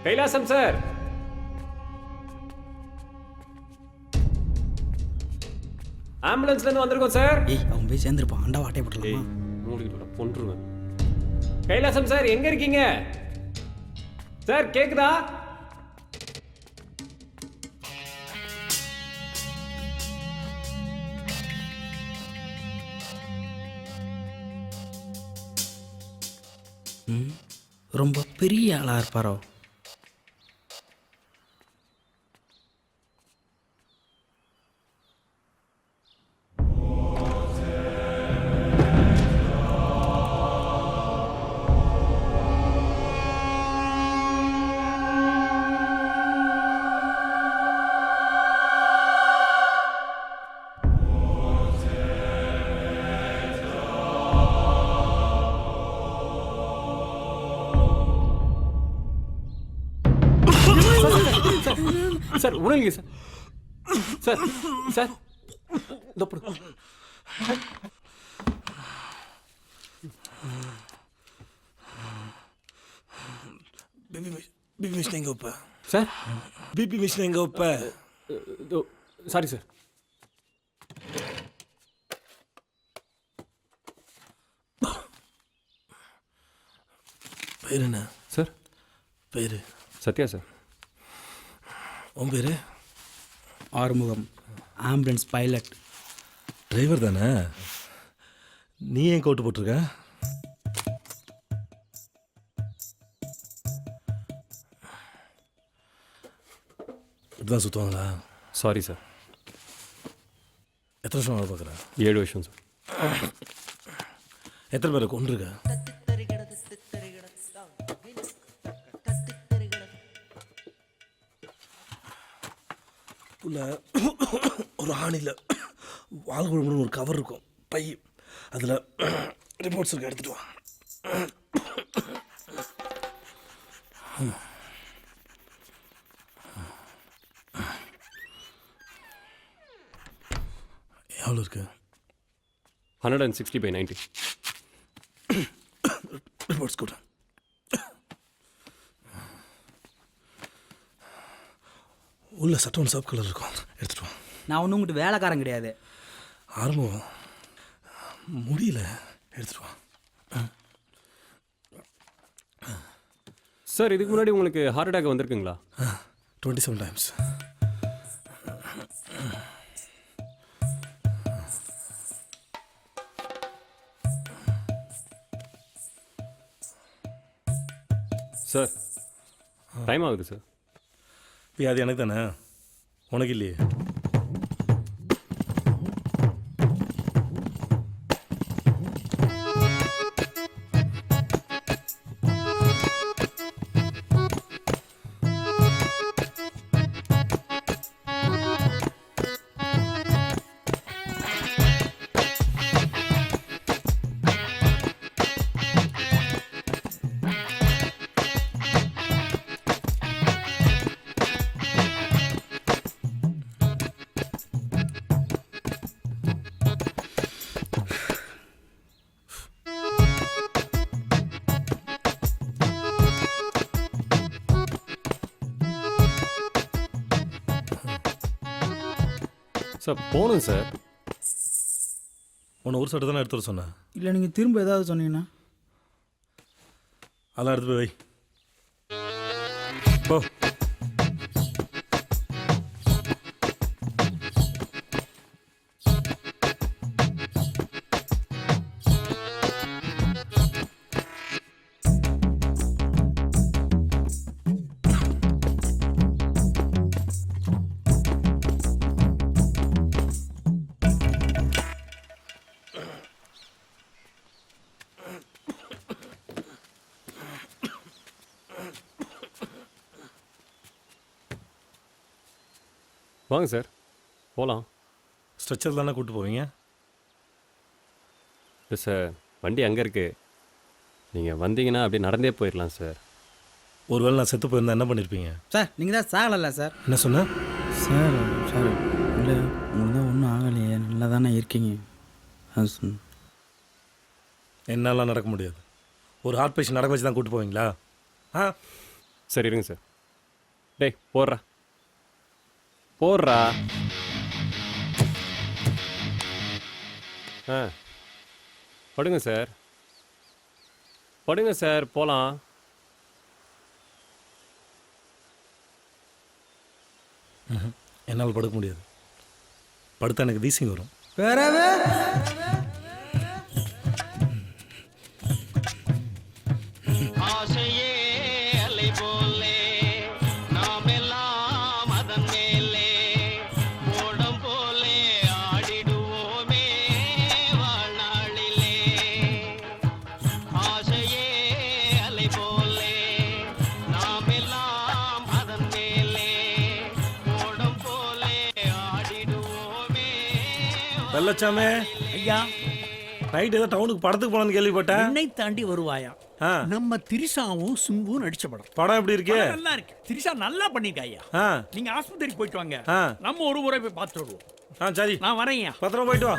Kailasam sir. ஆம்புலன்ஸ்ல இருந்து வந்திருக்கோம் sir. ஏய் அவன் போய் சேர்ந்துருப்பான். அண்டா வாட்டை போட்டுடலாமா? மூடிட்டு பொன்றுவேன். கைலாசம் சார் எங்க இருக்கீங்க சார்? கேக்குதா? ரொம்ப பெரிய ஆளா இருப்பாரோ? சார் உணர்ங்க சார். சார் சார் இந்த பிபி மிஷின் எங்க வைப்ப சார்? பிபி மிஷின் எங்க வைப்ப? Sorry sir. பேர் என்ன சார்? பேர் சத்யா சார். உன் பேர்? Arumugam, ambulance pilot. டிரைவர் தானே? நீ ஏன் கோட்டு போட்டிருக்க? இப்படிதான் சுற்றுவாங்களா? Sorry sir. எத்தனை வருஷம் வேலை பார்க்குற? 7 வருஷம் சார். எத்தனை பேரை கொண்டிருக்க? உள்ள ஒரு ஆணியில் வாழ்குழம்புன்னு ஒரு கவர் இருக்கும், பை. அதில் ரிப்போர்ட்ஸ் இருக்க, எடுத்துகிட்டு வா. எவ்வளோ இருக்கு? 160/90. ரிப்போர்ட்ஸ் கூட உள்ள சட்டம் சாப் கலர் இருக்கும், எடுத்துட்டு வா. நான் ஒன்றும் உங்கள்கிட்ட வேலைக்காரன் கிடையாது. ஆரம்பம் முடியல, எடுத்துட்டு வா. சார் இதுக்கு முன்னாடி உங்களுக்கு ஹார்ட் அட்டாக் வந்திருக்குங்களா? 27 times. சார் டைம் ஆகுது சார். வியாதி எனக்கு தானே, உனக்கு இல்லையே. சார் போகணும் சார். உன்னை ஒரு சட்டை தானே எடுத்து வர சொன்னேன். இல்லை நீங்கள் திரும்ப ஏதாவது சொன்னீங்கன்னா? அதெல்லாம் எடுத்து போய் வை. போ. வாங்க சார் போகலாம். ஸ்ட்ரெச்சர் தானே கூப்பிட்டு போவீங்க? இல்லை சார், வண்டி அங்கே இருக்குது. நீங்கள் வந்தீங்கன்னா அப்படியே நடந்தே போயிடலாம் சார். ஒருவேளை நான் செத்து போயிருந்தா என்ன பண்ணியிருப்பீங்க? சார் நீங்கள் தான் சாகலைல்ல சார்? என்ன சொன்ன சார்? சார் இல்லை, உங்களுக்கு தான் ஒன்றும் ஆகலையே, நல்லா தானே இருக்கீங்க. என்னாலாம் நடக்க முடியாது. ஒரு ஹார்ட் பேஷண்ட் நடக்க வச்சு தான் கூப்பிட்டு போவீங்களா? சரி இருங்க சார். டேய் போடுறா போடுறா. ஆ படுங்க சார், படுங்க சார், போகலாம். என்னால் படுக்க முடியாது. படுத்தா எனக்கு வீசிங் வரும். ஆசையே அலை போலே நாம் எல்லாம் அதன் மேலே ஓடம் போலே ஆடிடுவோமே வாழ்நாளிலே. ஆசையே அலை போலே நாம் எல்லாம் அதன் மேலே ஓடம் போலே ஆடிடுவோமே. வெள்ளச்சாமே, ஐயா, நைட் ஏதோ டவுனுக்கு படத்துக்கு போனோம்னு கேள்விப்பட்டேன். என்னை தாண்டி வருவாயா? ஆ, நம்ம திரிசாவும் சிம்புவும் நடிச்ச படம். படம் எப்படி இருக்கு? படம் நல்லா இருக்கு. திரிசா நல்லா பண்ணிருக்கா ஐயா. ஆ நீங்க ஆஸ்பத்திரிக்கு போயிட்டு வாங்க, ஆ. நம்ம ஒரு முறை போய் பார்த்துட்டு வருவோம். ஆ சரி, நான் வரேன்யா. பத்திரமா போயிட்டு வா.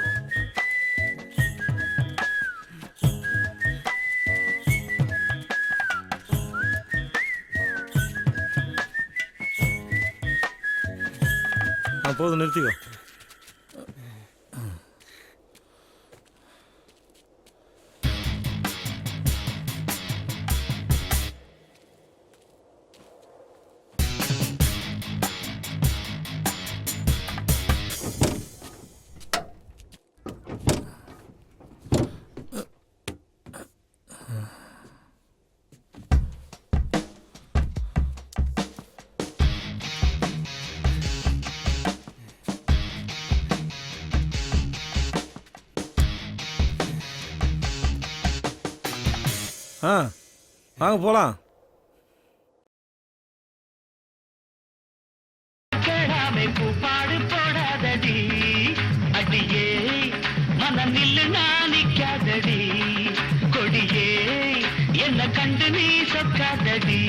போதும், நிறுத்திக்கோ. ஆ வாங்க போகலாம். கேடாமை பூப்பாடு போடாதடி அடியே, மனம் நில்லு நாணிக்காதடி கொடியே, என்ன கண்டு நீ சொக்காதடி.